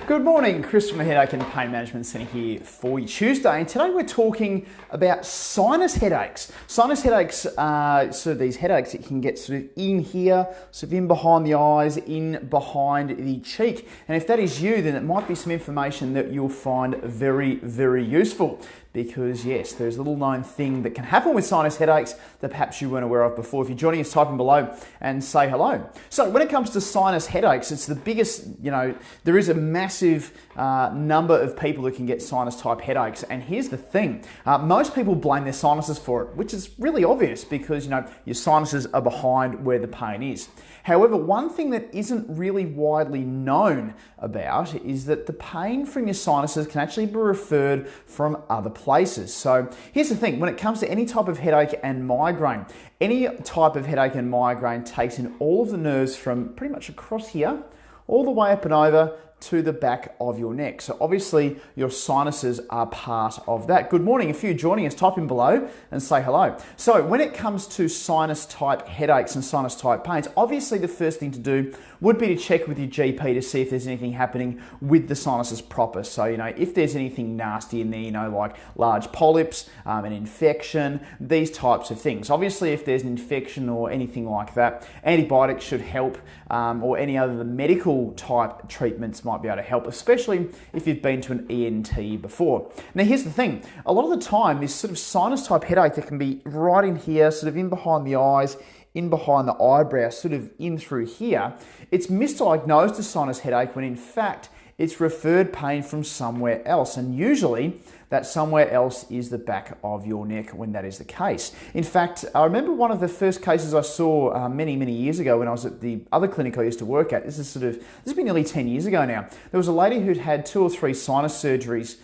Good morning, Chris from the Headache and Pain Management Centre here for you Tuesday, and today we're talking about sinus headaches. Sinus headaches are sort of these headaches that you can get sort of in here, sort of in behind the eyes, in behind the cheek. And if that is you, then it might be some information that you'll find very, very useful. Because yes, there's a little known thing that can happen with sinus headaches that perhaps you weren't aware of before. If you're joining us, type in below and say hello. So when it comes to sinus headaches, it's the biggest, there is a massive number of people that can get sinus type headaches. And here's the thing, most people blame their sinuses for it, which is really obvious because, your sinuses are behind where the pain is. However, one thing that isn't really widely known about is that the pain from your sinuses can actually be referred from other places. So here's the thing, when it comes to any type of headache and migraine, any type of headache and migraine takes in all of the nerves from pretty much across here, all the way up and over to the back of your neck. So obviously your sinuses are part of that. Good morning. If you're joining us, type in below and say hello. So when it comes to sinus type headaches and sinus type pains, obviously the first thing to do would be to check with your GP to see if there's anything happening with the sinuses proper. So, if there's anything nasty in there, like large polyps, an infection, these types of things. Obviously, if there's an infection or anything like that, antibiotics should help, or any other medical type treatments might be able to help, especially if you've been to an ENT before. Now, here's the thing. A lot of the time, this sort of sinus type headache that can be right in here, sort of in behind the eyes, in behind the eyebrow, sort of in through here, it's misdiagnosed as sinus headache when in fact it's referred pain from somewhere else. And usually that somewhere else is the back of your neck when that is the case. In fact, I remember one of the first cases I saw many, many years ago when I was at the other clinic I used to work at. This has been nearly 10 years ago now. There was a lady who'd had 2 or 3 sinus surgeries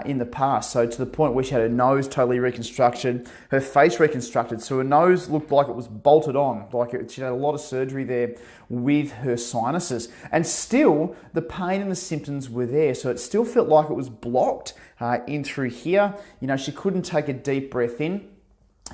in the past, so to the point where she had her nose totally reconstructed, her face reconstructed, so her nose looked like it was bolted on, she had a lot of surgery there with her sinuses, and still the pain and the symptoms were there, so it still felt like it was blocked in through here. She couldn't take a deep breath in.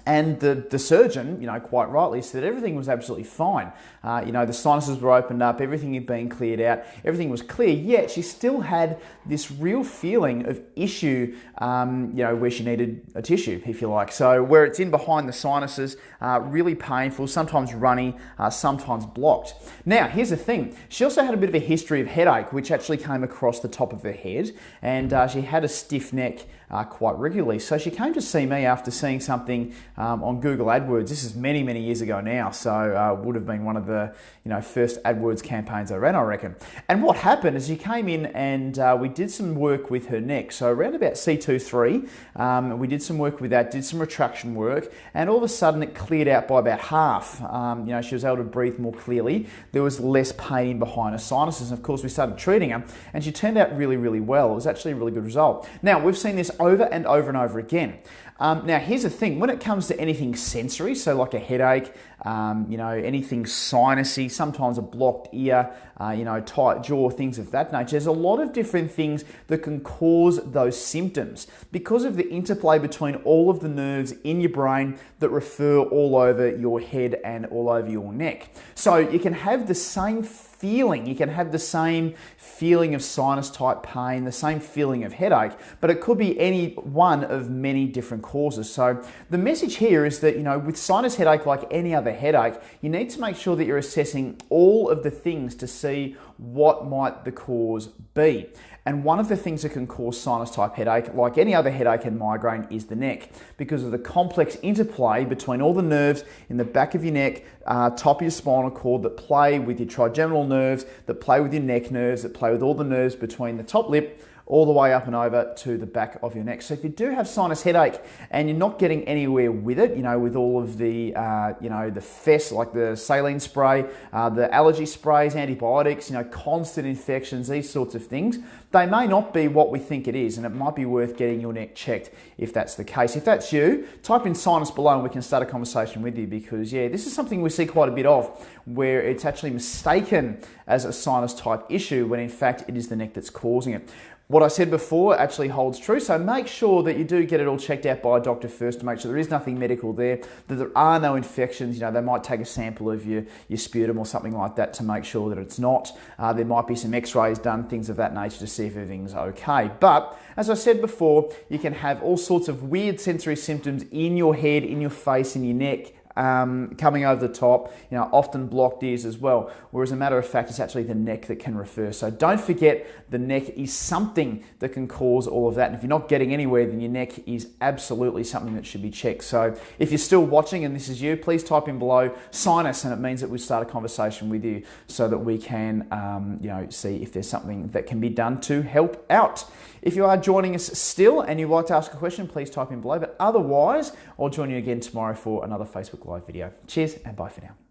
And the surgeon, quite rightly said everything was absolutely fine. The sinuses were opened up, everything had been cleared out, everything was clear, yet she still had this real feeling of issue, where she needed a tissue, if you like. So where it's in behind the sinuses, really painful, sometimes runny, sometimes blocked. Now, here's the thing. She also had a bit of a history of headache, which actually came across the top of her head, and she had a stiff neck quite regularly. So she came to see me after seeing something on Google AdWords. This is many, many years ago now, so would have been one of the first AdWords campaigns I ran, I reckon. And what happened is she came in and we did some work with her neck. So around about C2-3, we did some work with that, did some retraction work, and all of a sudden it cleared out by about half. She was able to breathe more clearly. There was less pain behind her sinuses. And of course, we started treating her, and she turned out really, really well. It was actually a really good result. Now, we've seen this over and over and over again. Now, here's the thing. When it comes to anything sensory, so like a headache, anything sinusy, sometimes a blocked ear, tight jaw, things of that nature, there's a lot of different things that can cause those symptoms because of the interplay between all of the nerves in your brain that refer all over your head and all over your neck. So you can have the same feeling. You can have the same feeling of sinus type pain, the same feeling of headache, but it could be any one of many different causes. So the message here is that, with sinus headache, like any other headache, you need to make sure that you're assessing all of the things to see what might the cause be. And one of the things that can cause sinus type headache, like any other headache and migraine, is the neck, because of the complex interplay between all the nerves in the back of your neck, top of your spinal cord, that play with your trigeminal nerves, that play with your neck nerves, that play with all the nerves between the top lip, all the way up and over to the back of your neck. So if you do have sinus headache and you're not getting anywhere with it, with all of the, the FES, like the saline spray, the allergy sprays, antibiotics, constant infections, these sorts of things, they may not be what we think it is, and it might be worth getting your neck checked if that's the case. If that's you, type in sinus below and we can start a conversation with you, because this is something we see quite a bit of, where it's actually mistaken as a sinus type issue when in fact it is the neck that's causing it. What I said before actually holds true, so make sure that you do get it all checked out by a doctor first to make sure there is nothing medical there, that there are no infections. You know, they might take a sample of your sputum or something like that to make sure that it's not. There might be some x-rays done, things of that nature to see if everything's okay. But as I said before, you can have all sorts of weird sensory symptoms in your head, in your face, in your neck, coming over the top, you know, often blocked ears as well. Whereas a matter of fact, it's actually the neck that can refer. So don't forget, the neck is something that can cause all of that. And if you're not getting anywhere, then your neck is absolutely something that should be checked. So if you're still watching and this is you, please type in below sinus, and it means that we start a conversation with you so that we can, you know, see if there's something that can be done to help out. If you are joining us still and you'd like to ask a question, please type in below. But otherwise, I'll join you again tomorrow for another Facebook Live video. Cheers and bye for now.